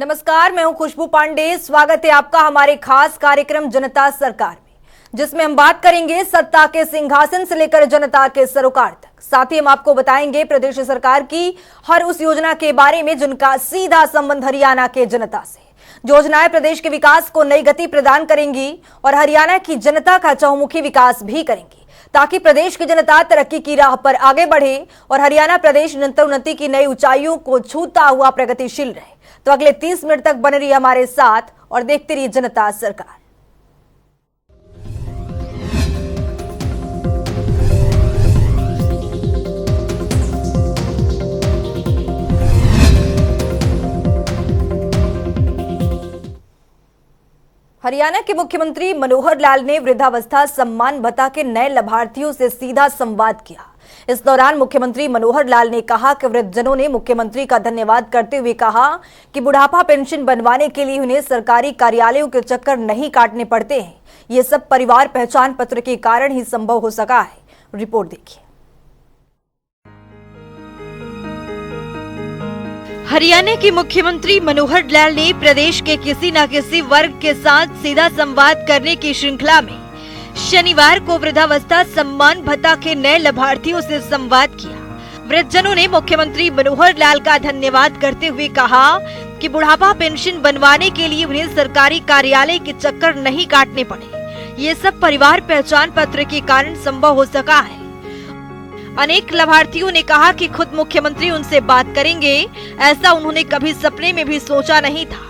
नमस्कार, मैं हूं खुशबू पांडे। स्वागत है आपका हमारे खास कार्यक्रम जनता सरकार में, जिसमें हम बात करेंगे सत्ता के सिंहासन से लेकर जनता के सरोकार तक। साथ ही हम आपको बताएंगे प्रदेश सरकार की हर उस योजना के बारे में जिनका सीधा संबंध हरियाणा के जनता से। योजनाएं प्रदेश के विकास को नई गति प्रदान करेंगी और हरियाणा की जनता का चहुमुखी विकास भी करेंगी, ताकि प्रदेश की जनता तरक्की की राह पर आगे बढ़े और हरियाणा प्रदेश निरंतर उन्नति की नई ऊंचाइयों को छूता हुआ प्रगतिशील रहे। तो अगले 30 मिनट तक बने रहिए हमारे साथ और देखते रहिए जनता सरकार। हरियाणा के मुख्यमंत्री मनोहर लाल ने वृद्धावस्था सम्मान भत्ता के नए लाभार्थियों से सीधा संवाद किया। इस दौरान मुख्यमंत्री मनोहर लाल ने कहा कि वृद्धजनों ने मुख्यमंत्री का धन्यवाद करते हुए कहा कि बुढ़ापा पेंशन बनवाने के लिए उन्हें सरकारी कार्यालयों के चक्कर नहीं काटने पड़ते हैं। ये सब परिवार पहचान पत्र के कारण ही संभव हो सका है। रिपोर्ट देखिए। हरियाणा के मुख्यमंत्री मनोहर लाल ने प्रदेश के किसी न किसी वर्ग के साथ सीधा संवाद करने की श्रृंखला में शनिवार को वृद्धावस्था सम्मान भत्ता के नए लाभार्थियों से संवाद किया। वृद्धजनों ने मुख्यमंत्री मनोहर लाल का धन्यवाद करते हुए कहा कि बुढ़ापा पेंशन बनवाने के लिए उन्हें सरकारी कार्यालय के चक्कर नहीं काटने पड़े। ये सब परिवार पहचान पत्र के कारण संभव हो सका है। अनेक लाभार्थियों ने कहा कि खुद मुख्यमंत्री उनसे बात करेंगे, ऐसा उन्होंने कभी सपने में भी सोचा नहीं था।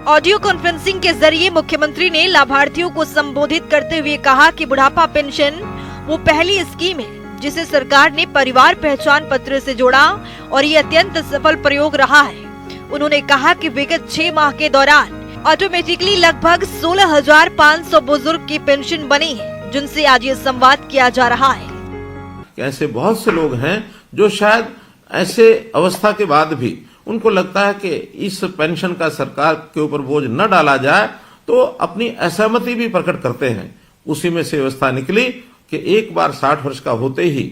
ऑडियो कॉन्फ्रेंसिंग के जरिए मुख्यमंत्री ने लाभार्थियों को संबोधित करते हुए कहा कि बुढ़ापा पेंशन वो पहली स्कीम है जिसे सरकार ने परिवार पहचान पत्र से जोड़ा और ये अत्यंत सफल प्रयोग रहा है। उन्होंने कहा कि विगत 6 माह के दौरान ऑटोमेटिकली लगभग 16,500 बुजुर्ग की पेंशन बनी है, जिनसे आज ये संवाद किया जा रहा है। ऐसे बहुत से लोग हैं जो शायद ऐसे अवस्था के बाद भी उनको लगता है कि इस पेंशन का सरकार के ऊपर बोझ न डाला जाए, तो अपनी असहमति भी प्रकट करते हैं। उसी में से व्यवस्था निकली कि एक बार 60 वर्ष का होते ही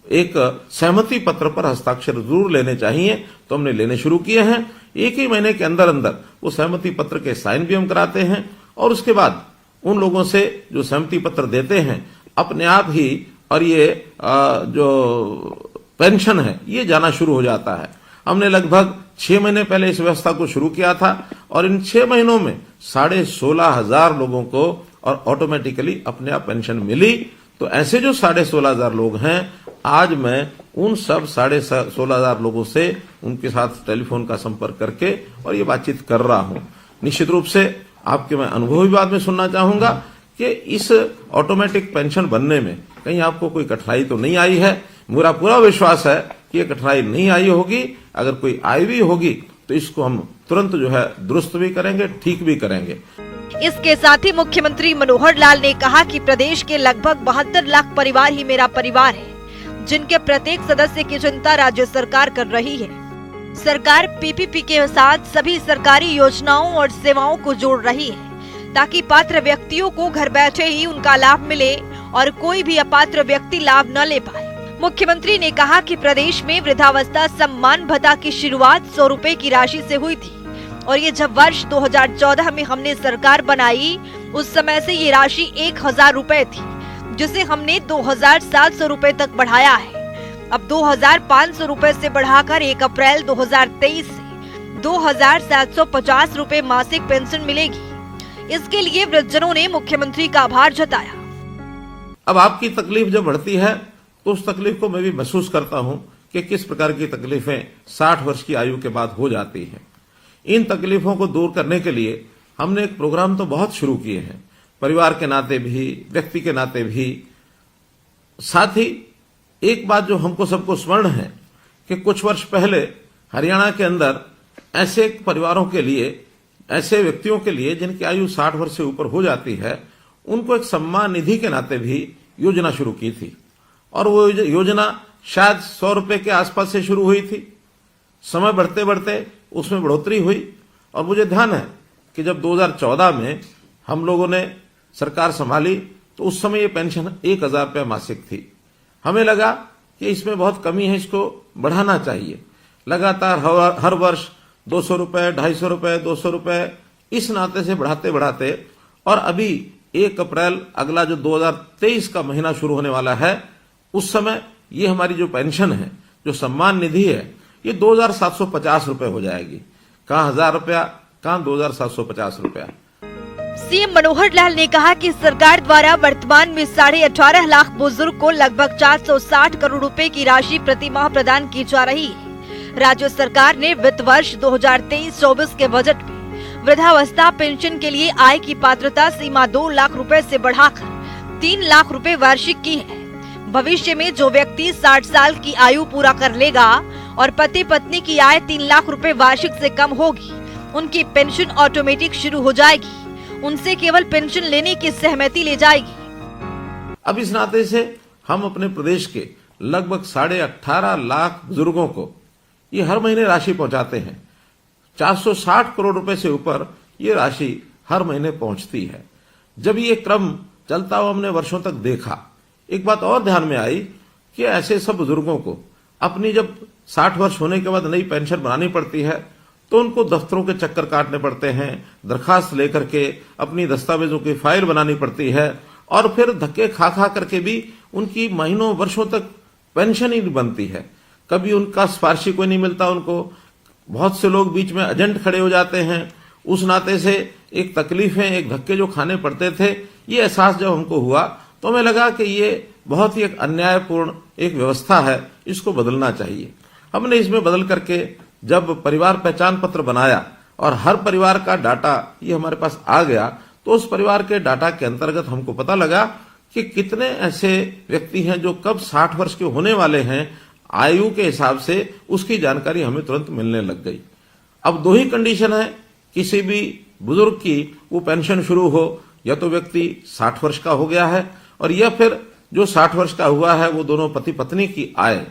एक सहमति पत्र पर हस्ताक्षर जरूर लेने चाहिए। तो हमने लेने शुरू किए हैं। एक ही महीने के अंदर अंदर वो सहमति पत्र के साइन भी हम कराते हैं और उसके बाद उन लोगों से जो सहमति पत्र देते हैं अपने आप ही और ये जो पेंशन है ये जाना शुरू हो जाता है। हमने लगभग 6 महीने पहले इस व्यवस्था को शुरू किया था और इन 6 महीनों में 16,500 लोगों को और ऑटोमेटिकली अपने आप पेंशन मिली। तो ऐसे जो 16,500 लोग हैं, आज मैं उन सब 16,500 लोगों से उनके साथ टेलीफोन का संपर्क करके और ये बातचीत कर रहा हूं। निश्चित रूप से आपके मैं अनुभव भी बाद में सुनना चाहूंगा कि इस ऑटोमेटिक पेंशन बनने में कहीं आपको कोई कठिनाई तो नहीं आई है। मेरा पूरा विश्वास है कि ये कठिनाई नहीं आई होगी। अगर कोई आई भी होगी तो इसको हम तुरंत जो है दुरुस्त भी करेंगे, ठीक भी करेंगे। इसके साथ ही मुख्यमंत्री मनोहर लाल ने कहा कि प्रदेश के लगभग 72 लाख परिवार ही मेरा परिवार है, जिनके प्रत्येक सदस्य की चिंता राज्य सरकार कर रही है। सरकार पीपीपी के साथ सभी सरकारी योजनाओं और सेवाओं को जोड़ रही है, ताकि पात्र व्यक्तियों को घर बैठे ही उनका लाभ मिले और कोई भी अपात्र व्यक्ति लाभ न ले पाए। मुख्यमंत्री ने कहा कि प्रदेश में वृद्धावस्था सम्मान भत्ता की शुरुआत 100 रुपए की राशि से हुई थी और ये जब वर्ष 2014 में हमने सरकार बनाई, उस समय से ये राशि 1,000 रुपए थी, जिसे हमने 2,700 रुपए तक बढ़ाया है। अब 2,500 रुपए से बढ़ाकर 1 अप्रैल 2023 से 2,750 रुपए मासिक पेंशन मिलेगी। इसके लिए वृद्धजनों ने मुख्यमंत्री का आभार जताया। अब आपकी तकलीफ जब बढ़ती है तो उस तकलीफ को मैं भी महसूस करता हूं कि किस प्रकार की तकलीफें 60 वर्ष की आयु के बाद हो जाती हैं। इन तकलीफों को दूर करने के लिए हमने एक प्रोग्राम तो बहुत शुरू किए हैं, परिवार के नाते भी, व्यक्ति के नाते भी। साथ ही एक बात जो हमको सबको स्मरण है कि कुछ वर्ष पहले हरियाणा के अंदर ऐसे परिवारों के लिए, ऐसे व्यक्तियों के लिए जिनकी आयु 60 वर्ष से ऊपर हो जाती है, उनको एक सम्मान निधि के नाते भी योजना शुरू की थी और वो योजना शायद 100 रुपए के आसपास से शुरू हुई थी। समय बढ़ते बढ़ते उसमें बढ़ोतरी हुई और मुझे ध्यान है कि जब 2014 में हम लोगों ने सरकार संभाली तो उस समय ये पेंशन 1,000 रुपये मासिक थी। हमें लगा कि इसमें बहुत कमी है, इसको बढ़ाना चाहिए। लगातार हर वर्ष 200 रुपए, 250 रुपए, 200 रुपए, इस नाते से बढ़ाते बढ़ाते और अभी 1 अप्रैल अगला जो 2023 का महीना शुरू होने वाला है, उस समय ये हमारी जो पेंशन है, जो सम्मान निधि है, ये 2,750 रुपए हो जाएगी। कहाँ 1,000 रुपया, कहाँ 2,750 रुपया। सीएम मनोहर लाल ने कहा कि सरकार द्वारा वर्तमान में 18.5 लाख बुजुर्ग को लगभग 460 करोड़ रुपए की राशि प्रति माह प्रदान की जा रही है। राज्य सरकार ने वित्त वर्ष 2023-24 के बजट में वृद्धावस्था पेंशन के लिए आय की पात्रता सीमा 2 लाख रुपए से बढ़ाकर 3 लाख रुपए वार्षिक की है। भविष्य में जो व्यक्ति 60 साल की आयु पूरा कर लेगा और पति पत्नी की आय 3 लाख रुपए वार्षिक से कम होगी, उनकी पेंशन ऑटोमेटिक शुरू हो जाएगी। उनसे केवल पेंशन लेने की सहमति ले जाएगी। अब इस नाते से हम अपने प्रदेश के लगभग 18.5 लाख बुजुर्गों को ये हर महीने राशि पहुंचाते हैं। 460 करोड़ रुपए से ऊपर ये राशि हर महीने पहुंचती है। जब ये क्रम चलता हुआ हमने वर्षों तक देखा, एक बात और ध्यान में आई कि ऐसे सब बुजुर्गों को अपनी जब 60 वर्ष होने के बाद नई पेंशन बनानी पड़ती है तो उनको दफ्तरों के चक्कर काटने पड़ते हैं, दरखास्त लेकर के अपनी दस्तावेजों की फाइल बनानी पड़ती है और फिर धक्के खा खा करके भी उनकी महीनों वर्षों तक पेंशन ही नहीं बनती है। कभी उनका सिफारिशी कोई नहीं मिलता उनको। बहुत से लोग बीच में एजेंट खड़े हो जाते हैं। उस नाते से एक तकलीफें, एक धक्के जो खाने पड़ते थे, ये एहसास जब हमको हुआ तो हमें लगा कि ये बहुत ही एक अन्यायपूर्ण एक व्यवस्था है, इसको बदलना चाहिए। हमने इसमें बदल करके जब परिवार पहचान पत्र बनाया और हर परिवार का डाटा ये हमारे पास आ गया, तो उस परिवार के डाटा के अंतर्गत हमको पता लगा कि कितने ऐसे व्यक्ति हैं जो कब 60 वर्ष के होने वाले हैं, आयु के हिसाब से उसकी जानकारी हमें तुरंत मिलने लग गई। अब 2 ही कंडीशन है किसी भी बुजुर्ग की वो पेंशन शुरू हो, या तो व्यक्ति 60 वर्ष का हो गया है और या फिर जो 60 वर्ष का हुआ है वो दोनों पति पत्नी की आय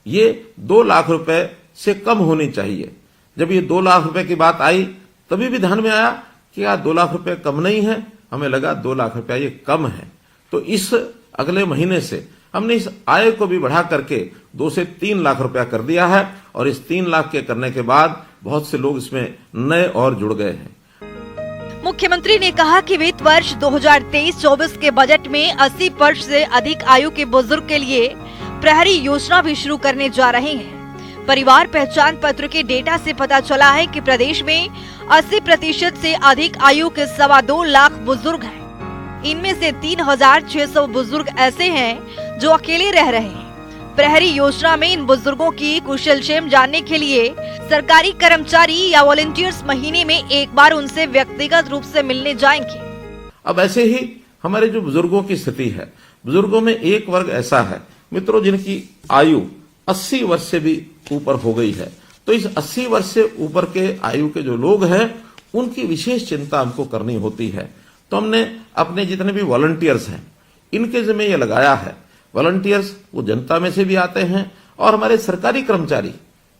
ये 2 लाख रुपए से कम होनी चाहिए। जब ये 2 लाख रुपए की बात आई तभी भी ध्यान में आया कि यार 2 लाख रुपए कम नहीं है, हमें लगा 2 लाख रुपया ये कम है। तो इस अगले महीने से हमने इस आय को भी बढ़ा करके 2 से 3 लाख रुपया कर दिया है और इस 3 लाख के करने के बाद बहुत से लोग इसमें नए और जुड़ गए हैं। मुख्यमंत्री ने कहा कि वित्त वर्ष 2023-24 के बजट में 80 वर्ष से अधिक आयु के बुजुर्ग के लिए प्रहरी योजना भी शुरू करने जा रहे हैं। परिवार पहचान पत्र के डेटा से पता चला है कि प्रदेश में 80% से अधिक आयु के 2.25 लाख बुजुर्ग हैं। इनमें से 3,600 बुजुर्ग ऐसे हैं जो अकेले रह रहे हैं। प्रहरी योजना में इन बुजुर्गों की कुशलक्षेम जानने के लिए सरकारी कर्मचारी या वॉलंटियर्स महीने में एक बार उनसे व्यक्तिगत रूप से मिलने जाएंगे। अब ऐसे ही हमारे जो बुजुर्गों की स्थिति है, बुजुर्गों में एक वर्ग ऐसा है मित्रों जिनकी आयु 80 वर्ष से भी ऊपर हो गई है। तो इस 80 वर्ष से ऊपर के आयु के जो लोग हैं उनकी विशेष चिंता हमको करनी होती है। तो हमने अपने जितने भी वॉलंटियर्स हैं इनके जिम्मे ये लगाया है। वॉलंटियर्स वो जनता में से भी आते हैं और हमारे सरकारी कर्मचारी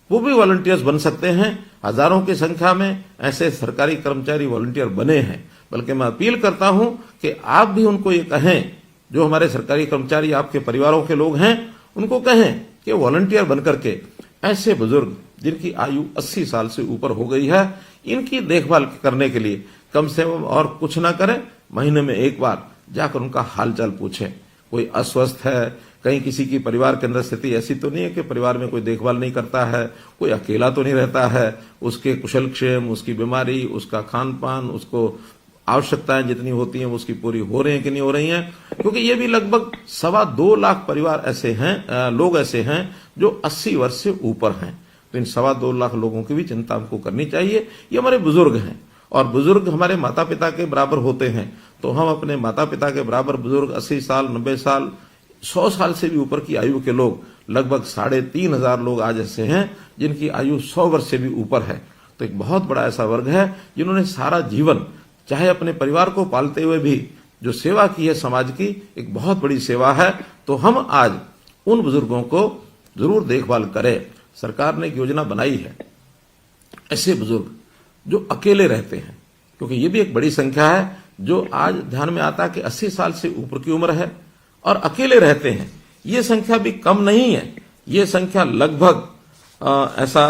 वो भी वॉलंटियर्स बन सकते हैं। हजारों की संख्या में ऐसे सरकारी कर्मचारी वॉलंटियर बने हैं। बल्कि मैं अपील करता हूं कि आप भी उनको ये कहें, जो हमारे सरकारी कर्मचारी आपके परिवारों के लोग हैं, उनको कहें कि वॉलंटियर बनकर के ऐसे बुजुर्ग जिनकी आयु 80 साल से ऊपर हो गई है, इनकी देखभाल करने के लिए कम से कम और कुछ ना करें, महीने में एक बार जाकर उनका हालचाल पूछें। कोई अस्वस्थ है, कहीं किसी की परिवार के अंदर स्थिति ऐसी तो नहीं है कि परिवार में कोई देखभाल नहीं करता है, कोई अकेला तो नहीं रहता है, उसके कुशलक्षेम, उसकी बीमारी, उसका खान पान, उसको आवश्यकताएं जितनी होती हैं वो उसकी पूरी हो रही हैं कि नहीं हो रही हैं। क्योंकि ये भी लगभग 2.25 लाख परिवार ऐसे हैं, लोग ऐसे हैं जो 80 वर्ष से ऊपर हैं। तो इन 2.25 लाख लोगों की भी चिंता हमको करनी चाहिए। ये हमारे बुजुर्ग हैं और बुजुर्ग हमारे माता पिता के बराबर होते हैं। तो हम अपने माता पिता के बराबर बुजुर्ग 80 साल, 90 साल, 100 साल से भी ऊपर की आयु के लोग लगभग 3,500 लोग आज ऐसे हैं जिनकी आयु 100 वर्ष से भी ऊपर है। तो एक बहुत बड़ा ऐसा वर्ग है जिन्होंने सारा जीवन, चाहे अपने परिवार को पालते हुए भी जो सेवा की है समाज की, एक बहुत बड़ी सेवा है। तो हम आज उन बुजुर्गों को जरूर देखभाल करें। सरकार ने एक योजना बनाई है ऐसे बुजुर्ग जो अकेले रहते हैं, क्योंकि ये भी एक बड़ी संख्या है जो आज ध्यान में आता है कि 80 साल से ऊपर की उम्र है और अकेले रहते हैं। ये संख्या भी कम नहीं है। ये संख्या लगभग ऐसा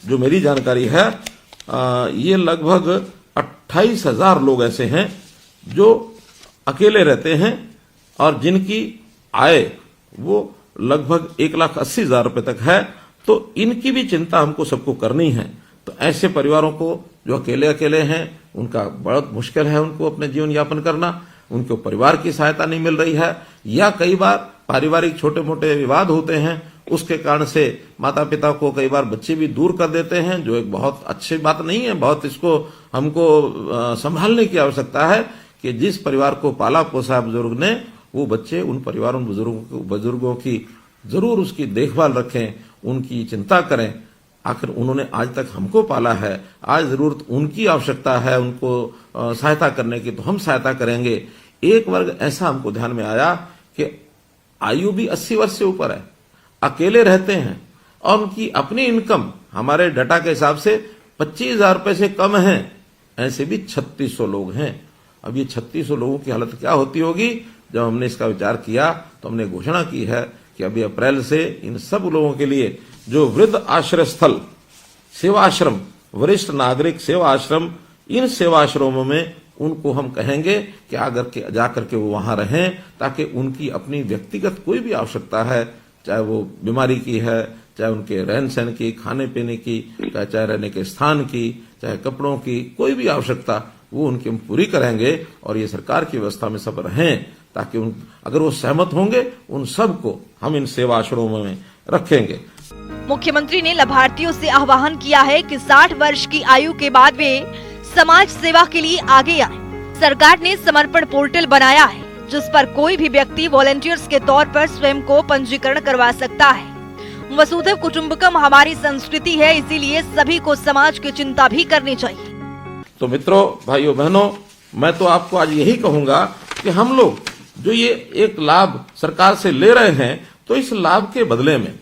जो मेरी जानकारी है ये लगभग 28,000 लोग ऐसे हैं जो अकेले रहते हैं और जिनकी आय वो लगभग 1,80,000 रुपए तक है। तो इनकी भी चिंता हमको सबको करनी है। तो ऐसे परिवारों को जो अकेले अकेले हैं उनका बहुत मुश्किल है उनको अपने जीवन यापन करना, उनको परिवार की सहायता नहीं मिल रही है, या कई बार पारिवारिक छोटे मोटे विवाद होते हैं, उसके कारण से माता पिता को कई बार बच्चे भी दूर कर देते हैं, जो एक बहुत अच्छी बात नहीं है। बहुत इसको हमको संभालने की आवश्यकता है कि जिस परिवार को पाला पोसा है बुजुर्ग ने, वो बच्चे उन परिवारों बुजुर्गों की जरूर उसकी देखभाल रखें, उनकी चिंता करें। आखिर उन्होंने आज तक हमको पाला है, आज जरूरत उनकी आवश्यकता है उनको सहायता करने की, तो हम सहायता करेंगे। एक वर्ग ऐसा हमको ध्यान में आया कि आयु भी 80 वर्ष से ऊपर है, अकेले रहते हैं और उनकी अपनी इनकम हमारे डाटा के हिसाब से 25,000 रुपए से कम है। ऐसे भी 3600 लोग हैं। अब ये 3600 लोगों की हालत क्या होती होगी? जब हमने इसका विचार किया तो हमने घोषणा की है कि अभी अप्रैल से इन सब लोगों के लिए जो वृद्ध आश्रय स्थल, सेवा आश्रम, वरिष्ठ नागरिक सेवा आश्रम, इन सेवा आश्रमों में उनको हम कहेंगे कि आकर जाकर के वो वहां रहें, ताकि उनकी अपनी व्यक्तिगत कोई भी आवश्यकता है, चाहे वो बीमारी की है, चाहे उनके रहन सहन की, खाने पीने की, चाहे रहने के स्थान की, चाहे कपड़ों की, कोई भी आवश्यकता वो उनकी हम पूरी करेंगे। और ये सरकार की व्यवस्था में सब रहें, ताकि अगर वो सहमत होंगे उन सबको हम इन सेवा आश्रमों में रखेंगे। मुख्यमंत्री ने लाभार्थियों से आह्वान किया है कि 60 वर्ष की आयु के बाद वे समाज सेवा के लिए आगे आए। सरकार ने समर्पण पोर्टल बनाया है, जिस पर कोई भी व्यक्ति वॉलंटियर्स के तौर पर स्वयं को पंजीकरण करवा सकता है। वसुधैव कुटुंबकम हमारी संस्कृति है, इसीलिए सभी को समाज की चिंता भी करनी चाहिए। तो मित्रों, भाइयों बहनों, मैं तो आपको आज यही कहूंगा कि हम लोग जो ये एक लाभ सरकार से ले रहे हैं, तो इस लाभ के बदले में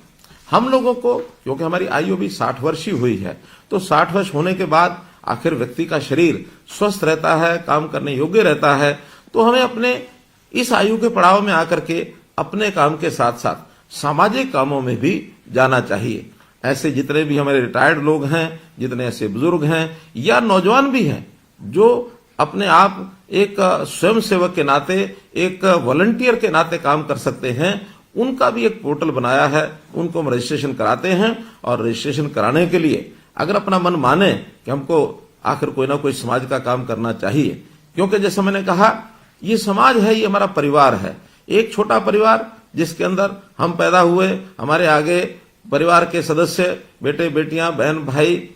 हम लोगों को, क्योंकि हमारी आयु भी 60 वर्ष ही हुई है, तो 60 वर्ष होने के बाद आखिर व्यक्ति का शरीर स्वस्थ रहता है, काम करने योग्य रहता है, तो हमें अपने इस आयु के पड़ाव में आकर के अपने काम के साथ साथ सामाजिक कामों में भी जाना चाहिए। ऐसे जितने भी हमारे रिटायर्ड लोग हैं, जितने ऐसे बुजुर्ग हैं या नौजवान भी हैं जो अपने आप एक स्वयं सेवक के नाते, एक वॉलंटियर के नाते काम कर सकते हैं, उनका भी एक पोर्टल बनाया है। उनको हम रजिस्ट्रेशन कराते हैं और रजिस्ट्रेशन कराने के लिए अगर अपना मन माने कि हमको आखिर कोई ना कोई समाज का काम करना चाहिए, क्योंकि जैसे मैंने कहा ये समाज है, ये हमारा परिवार है, एक छोटा परिवार जिसके अंदर हम पैदा हुए, हमारे आगे परिवार के सदस्य, बेटे बेटियां, बहन भाई,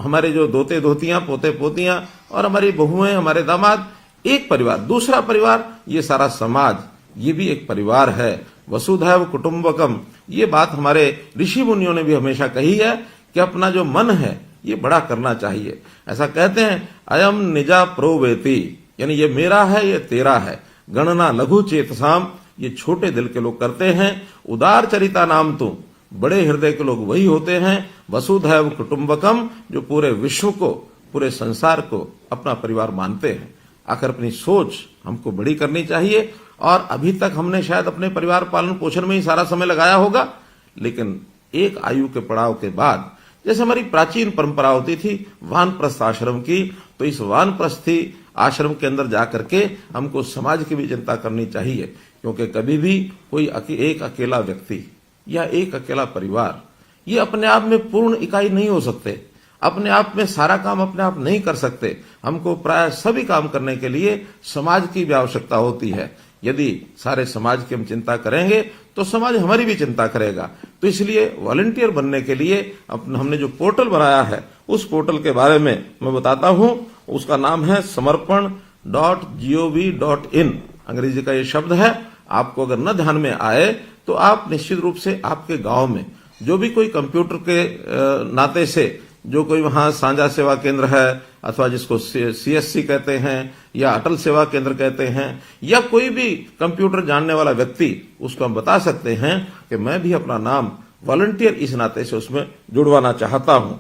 हमारे जो दोते दोतियां, पोते पोतियां और हमारी बहुएं, हमारे दामाद, एक परिवार। दूसरा परिवार ये सारा समाज, ये भी एक परिवार है। वसुधैव कुटुंबकम, ये बात हमारे ऋषि मुनियों ने भी हमेशा कही है कि अपना जो मन है ये बड़ा करना चाहिए। ऐसा कहते हैं, अयम निजा प्रोवेति, यानी ये मेरा है, ये तेरा है। गणना लघु चेतसाम, ये छोटे दिल के लोग करते हैं। उदार चरिता नाम तुम, बड़े हृदय के लोग वही होते हैं। वसुधैव कुटुंबकम, जो पूरे विश्व को, पूरे संसार को अपना परिवार मानते हैं। आखिर अपनी सोच हमको बड़ी करनी चाहिए। और अभी तक हमने शायद अपने परिवार पालन पोषण में ही सारा समय लगाया होगा, लेकिन एक आयु के पड़ाव के बाद, जैसे हमारी प्राचीन परंपरा होती थी वानप्रस्थ आश्रम की, तो इस वानप्रस्थी आश्रम के अंदर जाकर के हमको समाज की भी चिंता करनी चाहिए। क्योंकि कभी भी कोई एक अकेला व्यक्ति या एक अकेला परिवार ये अपने आप में पूर्ण इकाई नहीं हो सकते, अपने आप में सारा काम अपने आप नहीं कर सकते। हमको प्राय सभी काम करने के लिए समाज की भी आवश्यकता होती है। यदि सारे समाज की हम चिंता करेंगे तो समाज हमारी भी चिंता करेगा। तो इसलिए वॉलंटियर बनने के लिए हमने जो पोर्टल बनाया है, उस पोर्टल के बारे में मैं बताता हूं। उसका नाम है samarpan.gov.in, अंग्रेजी का ये शब्द है। आपको अगर न ध्यान में आए तो आप निश्चित रूप से आपके गांव में जो भी कोई कंप्यूटर के नाते से जो कोई वहां साझा सेवा केंद्र है, अथवा जिसको CSC कहते हैं या अटल सेवा केंद्र कहते हैं, या कोई भी कंप्यूटर जानने वाला व्यक्ति, उसको हम बता सकते हैं कि मैं भी अपना नाम वॉलंटियर इस नाते से उसमें जुड़वाना चाहता हूं।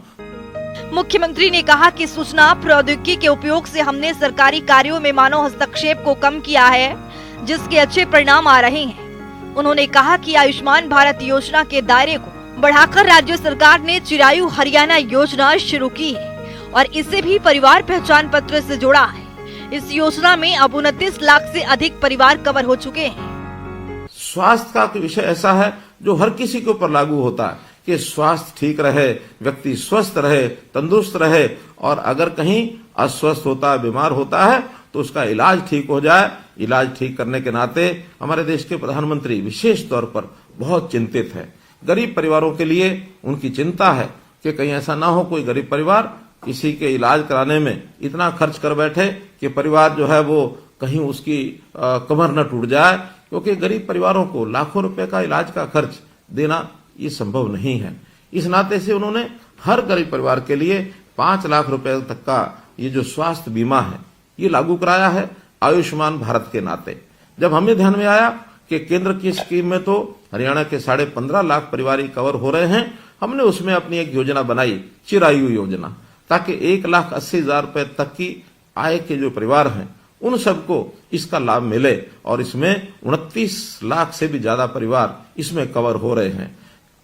मुख्यमंत्री ने कहा कि सूचना प्रौद्योगिकी के उपयोग से हमने सरकारी कार्यों में मानव हस्तक्षेप को कम किया है, जिसके अच्छे परिणाम आ रहे हैं। उन्होंने कहा कि आयुष्मान भारत योजना के दायरे को बढ़ाकर राज्य सरकार ने चिरायु हरियाणा योजना शुरू की है और इसे भी परिवार पहचान पत्र से जोड़ा है। इस योजना में अब 29 लाख से अधिक परिवार कवर हो चुके हैं। स्वास्थ्य का विषय ऐसा है जो हर किसी के ऊपर लागू होता है कि स्वास्थ्य ठीक रहे, व्यक्ति स्वस्थ रहे, तंदुरुस्त रहे, और अगर कहीं अस्वस्थ होता है, बीमार होता है तो उसका इलाज ठीक हो जाए। इलाज ठीक करने के नाते हमारे देश के प्रधानमंत्री विशेष तौर पर बहुत चिंतित है। गरीब परिवारों के लिए उनकी चिंता है कि कहीं ऐसा ना हो कोई गरीब परिवार किसी के इलाज कराने में इतना खर्च कर बैठे कि परिवार जो है वो कहीं उसकी कमर न टूट जाए, क्योंकि गरीब परिवारों को लाखों रुपए का इलाज का खर्च देना ये संभव नहीं है। इस नाते से उन्होंने हर गरीब परिवार के लिए 5 लाख रुपए तक का ये जो स्वास्थ्य बीमा है ये लागू कराया है आयुष्मान भारत के नाते। जब हमें ध्यान में आया कि केंद्र की स्कीम में तो हरियाणा के 15.5 लाख परिवार कवर हो रहे हैं, हमने उसमें अपनी एक योजना बनाई, चिरायु योजना, ताकि 1,80,000 रुपए तक की आय के जो परिवार हैं उन सबको इसका लाभ मिले, और इसमें 29 लाख से भी ज्यादा परिवार इसमें कवर हो रहे हैं।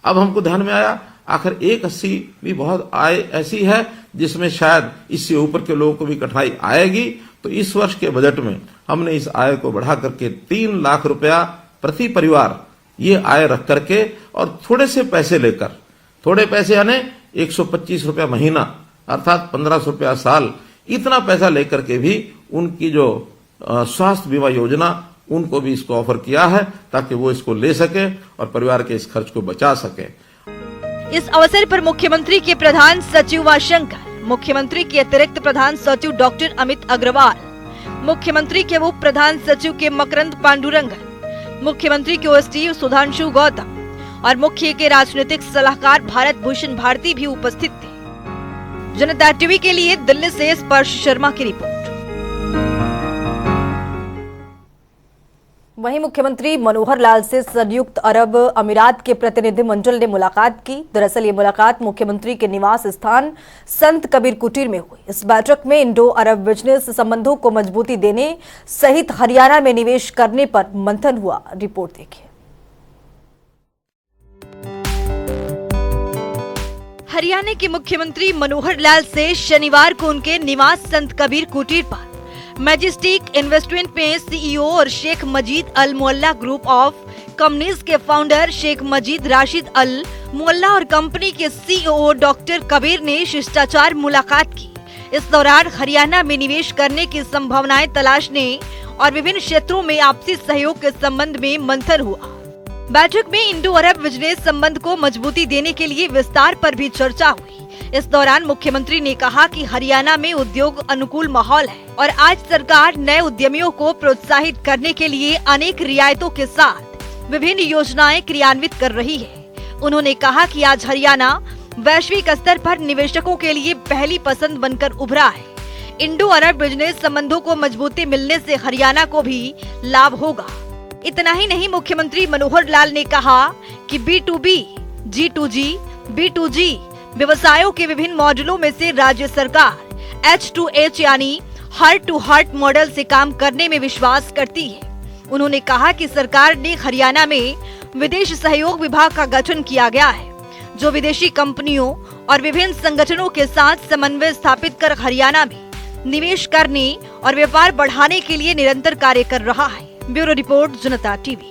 अब हमको ध्यान में आया आखिर 1,80 भी बहुत आय ऐसी है जिसमें शायद इससे ऊपर के लोगों को भी कठिनाई आएगी, तो इस वर्ष के बजट में हमने इस आय को बढ़ा करके 3 लाख रुपया प्रति परिवार ये आय रख करके और थोड़े से पैसे लेकर, थोड़े पैसे यानी 125 रुपया महीना अर्थात 1500 रुपया साल, इतना पैसा लेकर के भी उनकी जो स्वास्थ्य बीमा योजना उनको भी इसको ऑफर किया है ताकि वो इसको ले सके और परिवार के इस खर्च को बचा सके। इस अवसर पर मुख्यमंत्री के प्रधान सचिव व शंकर, मुख्यमंत्री के अतिरिक्त प्रधान सचिव डॉक्टर अमित अग्रवाल, मुख्यमंत्री के उप प्रधान सचिव के मकरंद पांडुरंगन, मुख्यमंत्री के ओएसडी सुधांशु गौतम और मुख्य के राजनीतिक सलाहकार भारत भूषण भारती भी उपस्थित थे। जनता टीवी के लिए दिल्ली से स्पर्श शर्मा की रिपोर्ट। वहीं मुख्यमंत्री मनोहर लाल से संयुक्त अरब अमीरात के प्रतिनिधिमंडल ने मुलाकात की। दरअसल ये मुलाकात मुख्यमंत्री के निवास स्थान संत कबीर कुटीर में हुई। इस बैठक में इंडो अरब बिजनेस संबंधों को मजबूती देने सहित हरियाणा में निवेश करने पर मंथन हुआ। रिपोर्ट देखिए। हरियाणा के मुख्यमंत्री मनोहर लाल से शनिवार को उनके निवास संत कबीर कुटीर पर मैजेस्टिक इन्वेस्टमेंट में सीईओ और शेख मजीद अल मुअल्ला ग्रुप ऑफ कंपनीज के फाउंडर शेख मजीद राशिद अल मुअल्ला और कंपनी के सीईओ डॉक्टर कबीर ने शिष्टाचार मुलाकात की। इस दौरान हरियाणा में निवेश करने की संभावनाएं तलाशने और विभिन्न क्षेत्रों में आपसी सहयोग के संबंध में मंथन हुआ। बैठक में इंडो अरब बिजनेस संबंध को मजबूती देने के लिए विस्तार पर भी चर्चा हुई। इस दौरान मुख्यमंत्री ने कहा कि हरियाणा में उद्योग अनुकूल माहौल है और आज सरकार नए उद्यमियों को प्रोत्साहित करने के लिए अनेक रियायतों के साथ विभिन्न योजनाएं क्रियान्वित कर रही है। उन्होंने कहा कि आज हरियाणा वैश्विक स्तर पर निवेशकों के लिए पहली पसंद बनकर उभरा है। इंडो अरब बिजनेस संबंधों को मजबूती मिलने से हरियाणा को भी लाभ होगा। इतना ही नहीं, मुख्यमंत्री मनोहर लाल ने कहा कि B2B, G2G, B2G व्यवसायों के विभिन्न मॉडलों में से राज्य सरकार H2H यानी हार्ट टू हार्ट मॉडल से काम करने में विश्वास करती है। उन्होंने कहा कि सरकार ने हरियाणा में विदेश सहयोग विभाग का गठन किया गया है, जो विदेशी कंपनियों और विभिन्न संगठनों के साथ समन्वय स्थापित कर हरियाणा में निवेश करने और व्यापार बढ़ाने के लिए निरंतर कार्य कर रहा है। ब्यूरो रिपोर्ट, जनता टीवी।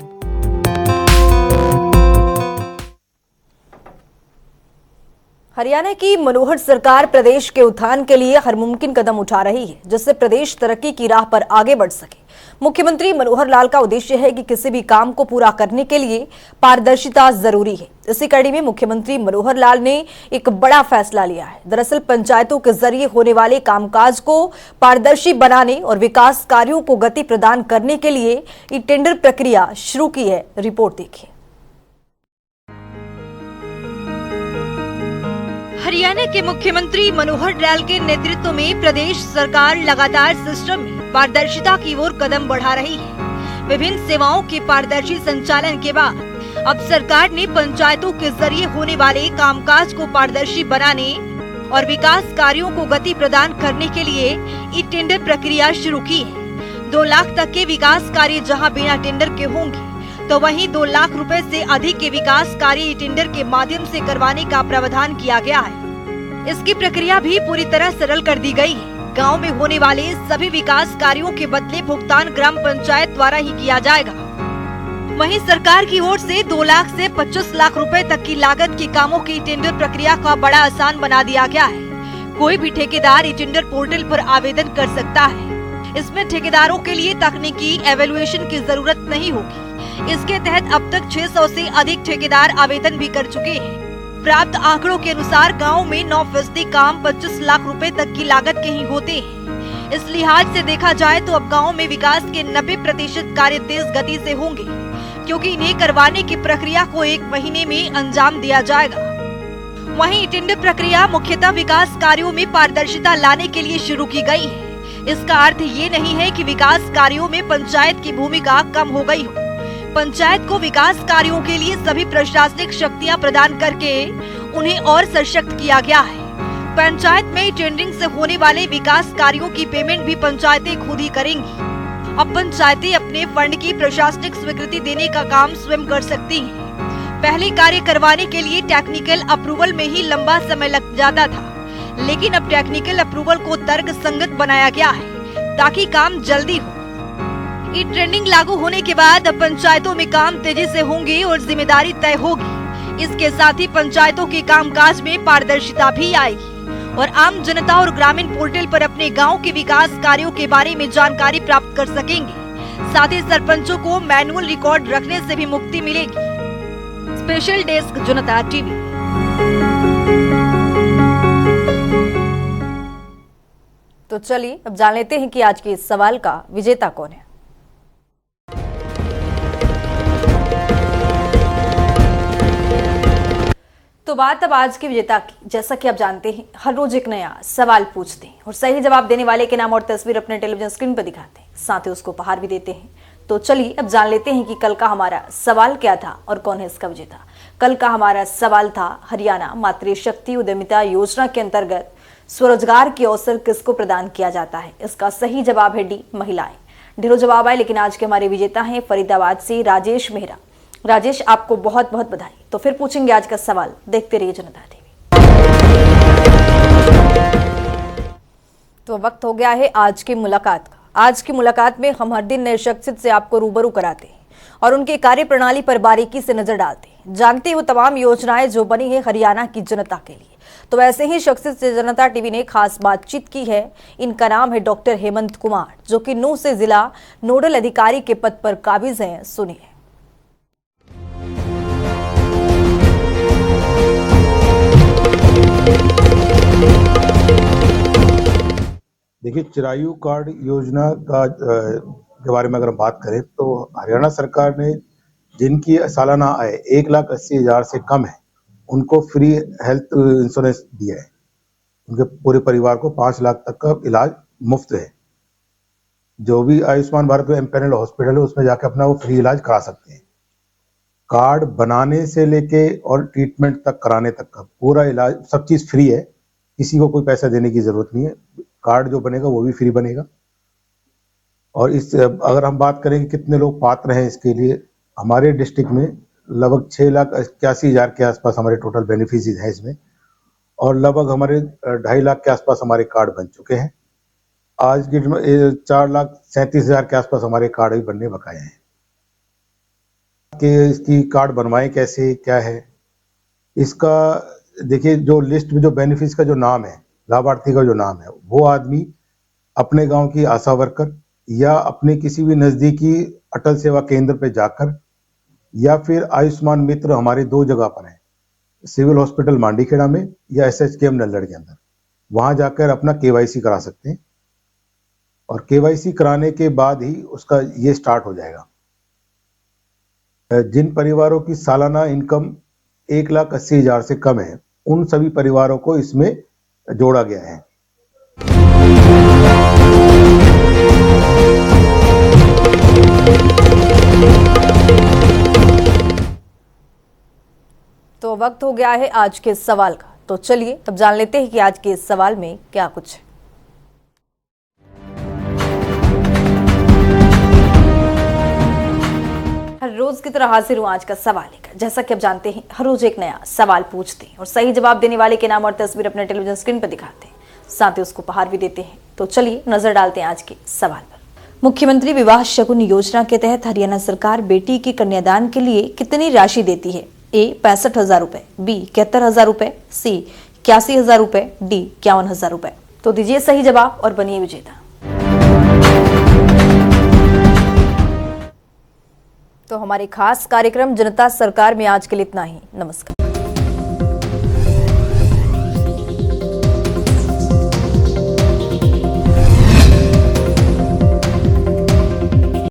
हरियाणा की मनोहर सरकार प्रदेश के उत्थान के लिए हर मुमकिन कदम उठा रही है, जिससे प्रदेश तरक्की की राह पर आगे बढ़ सके। मुख्यमंत्री मनोहर लाल का उद्देश्य है कि किसी भी काम को पूरा करने के लिए पारदर्शिता जरूरी है। इसी कड़ी में मुख्यमंत्री मनोहर लाल ने एक बड़ा फैसला लिया है। दरअसल पंचायतों के जरिए होने वाले कामकाज को पारदर्शी बनाने और विकास कार्यों को गति प्रदान करने के लिए ये टेंडर प्रक्रिया शुरू की है। रिपोर्ट देखिए। हरियाणा के मुख्यमंत्री मनोहर लाल के नेतृत्व में प्रदेश सरकार लगातार सिस्टम में पारदर्शिता की ओर कदम बढ़ा रही है। विभिन्न सेवाओं के पारदर्शी संचालन के बाद अब सरकार ने पंचायतों के जरिए होने वाले कामकाज को पारदर्शी बनाने और विकास कार्यों को गति प्रदान करने के लिए ई टेंडर प्रक्रिया शुरू की है। 2 लाख तक के विकास कार्य जहां बिना टेंडर के होंगे, तो वहीं 2 लाख रुपए से अधिक के विकास कार्य टेंडर के माध्यम से करवाने का प्रावधान किया गया है। इसकी प्रक्रिया भी पूरी तरह सरल कर दी गई है। गांव में होने वाले सभी विकास कार्यों के बदले भुगतान ग्राम पंचायत द्वारा ही किया जाएगा। वहीं सरकार की ओर से 2 लाख से 25 लाख रुपए तक की लागत के कामों की टेंडर प्रक्रिया का बड़ा आसान बना दिया गया है। कोई भी ठेकेदार ई टेंडर पोर्टल पर आवेदन कर सकता है। इसमें ठेकेदारों के लिए तकनीकी एवेल्युएशन की जरूरत नहीं होगी। इसके तहत अब तक 600 से अधिक ठेकेदार आवेदन भी कर चुके हैं। प्राप्त आंकड़ों के अनुसार गांव में 9% काम 25 लाख रुपए तक की लागत के ही होते हैं। इस लिहाज से देखा जाए तो अब गांव में विकास के 90% कार्य तेज गति से होंगे, क्योंकि इन्हें करवाने की प्रक्रिया को 1 महीने में अंजाम दिया जाएगा। वहीं टेंडर प्रक्रिया मुख्यतः विकास कार्यों में पारदर्शिता लाने के लिए शुरू की गई है। इसका अर्थ ये नहीं है कि विकास कार्यों में पंचायत की भूमिका कम हो गई हो। पंचायत को विकास कार्यों के लिए सभी प्रशासनिक शक्तियां प्रदान करके उन्हें और सशक्त किया गया है। पंचायत में टेंडरिंग से होने वाले विकास कार्यों की पेमेंट भी पंचायतें खुद ही करेंगी। अब पंचायतें अपने फंड की प्रशासनिक स्वीकृति देने का काम स्वयं कर सकती हैं। पहले कार्य करवाने के लिए टेक्निकल अप्रूवल में ही लंबा समय लग जाता था, लेकिन अब टेक्निकल अप्रूवल को तर्क संगत बनाया गया है ताकि काम जल्दी हो। ई टेंडरिंग लागू होने के बाद अब पंचायतों में काम तेजी से होंगे और जिम्मेदारी तय होगी। इसके साथ ही पंचायतों के कामकाज में पारदर्शिता भी आएगी और आम जनता और ग्रामीण पोर्टल पर अपने गांव के विकास कार्यों के बारे में जानकारी प्राप्त कर सकेंगे। साथ ही सरपंचों को मैनुअल रिकॉर्ड रखने से भी मुक्ति मिलेगी। स्पेशल डेस्क जनता टीवी। तो चलिए अब जान लेते हैं कि आज के इस सवाल का विजेता कौन है। तो बात अब आज के विजेता की। जैसा कि आप जानते हैं, हर रोज एक नया सवाल पूछते हैं और सही जवाब देने वाले के नाम और तस्वीर अपने टेलीविजन स्क्रीन पर दिखाते हैं, साथ ही उसको उपहार भी देते हैं। तो चलिए अब जान लेते हैं कि कल का हमारा सवाल क्या था और कौन है इसका विजेता। कल का हमारा सवाल था, हरियाणा मातृशक्ति उद्यमिता योजना के अंतर्गत स्वरोजगार के अवसर किसको प्रदान किया जाता है। इसका सही जवाब है डी, महिलाएं। ढेरों जवाब आए, लेकिन आज के हमारे विजेता हैं फरीदाबाद से राजेश मेहरा। राजेश, आपको बहुत बहुत बधाई। तो फिर पूछेंगे आज का सवाल, देखते रहिए जनता टीवी। तो वक्त हो गया है आज की मुलाकात का। आज की मुलाकात में हम हर दिन नए शख्सियत से आपको रूबरू कराते हैं और उनकी कार्य प्रणाली पर बारीकी से नजर डालते हैं, जानते हो तमाम योजनाएं जो बनी है हरियाणा की जनता के लिए। तो वैसे ही शख्सियत से जनता टीवी ने खास बातचीत की है। इनका नाम है डॉक्टर हेमंत कुमार, जो कि नूंह से जिला नोडल अधिकारी के पद पर काबिज हैं। सुनिए। देखिए, चिरायु कार्ड योजना का के बारे में अगर हम बात करें तो हरियाणा सरकार ने जिनकी सालाना आय 1,80,000 से कम है उनको फ्री हेल्थ इंश्योरेंस दिया है। उनके पूरे परिवार को 5 लाख तक का इलाज मुफ्त है। जो भी आयुष्मान भारत में एम्पैनल हॉस्पिटल है उसमें जाके अपना वो फ्री इलाज करा सकते हैं। कार्ड बनाने से लेके और ट्रीटमेंट तक कराने तक का पूरा इलाज सब चीज फ्री है। किसी को कोई पैसा देने की जरूरत नहीं है। कार्ड जो बनेगा वो भी फ्री बनेगा। और इस अगर हम बात करें कि कितने लोग पात्र हैं इसके लिए, हमारे डिस्ट्रिक्ट में लगभग 6,81,000 के आसपास हमारे टोटल बेनिफिशियरीज हैं इसमें, और लगभग हमारे 2.5 लाख के आसपास हमारे कार्ड बन चुके हैं। आज की 4,37,000 के आसपास हमारे कार्ड भी बनने बकाए हैं। कि इसकी कार्ड बनवाएं कैसे, क्या है इसका, देखिए जो लिस्ट में जो बेनिफिट का जो नाम है, लाभार्थी का जो नाम है, वो आदमी अपने गांव की आशा वर्कर या अपने किसी भी नजदीकी अटल सेवा केंद्र पे जाकर, या फिर आयुष्मान मित्र हमारे 2 जगह पर है, सिविल हॉस्पिटल मांडीखेड़ा में या SHKM नल्लड़ के अंदर, वहां जाकर अपना KYC करा सकते हैं। और KYC कराने के बाद ही उसका ये स्टार्ट हो जाएगा। जिन परिवारों की सालाना इनकम 1,80,000 से कम है उन सभी परिवारों को इसमें जोड़ा गया है। तो वक्त हो गया है आज के सवाल का। तो चलिए अब जान लेते हैं कि आज के इस सवाल में क्या कुछ है। हर रोज रोज की तरह हाजिर हूँ आज का सवाल लेकर। जैसा कि आप जानते हैं, हर रोज एक नया सवाल पूछते हैं और सही जवाब देने वाले के नाम और तस्वीर अपने टेलीविजन स्क्रीन पर दिखाते हैं, साथ ही उसको उपहार भी देते हैं। तो चलिए नजर डालते हैं आज के सवाल पर। मुख्यमंत्री विवाह शगुन योजना के तहत हरियाणा सरकार बेटी के कन्यादान के लिए कितनी राशि देती है? ए 65,000 रुपए, बी 71,000 रुपए, सी 81,000 रुपए, डी 51,000 रुपए। तो दीजिए सही जवाब और बनिए विजेता। तो हमारे खास कार्यक्रम जनता सरकार में आज के लिए इतना ही। नमस्कार।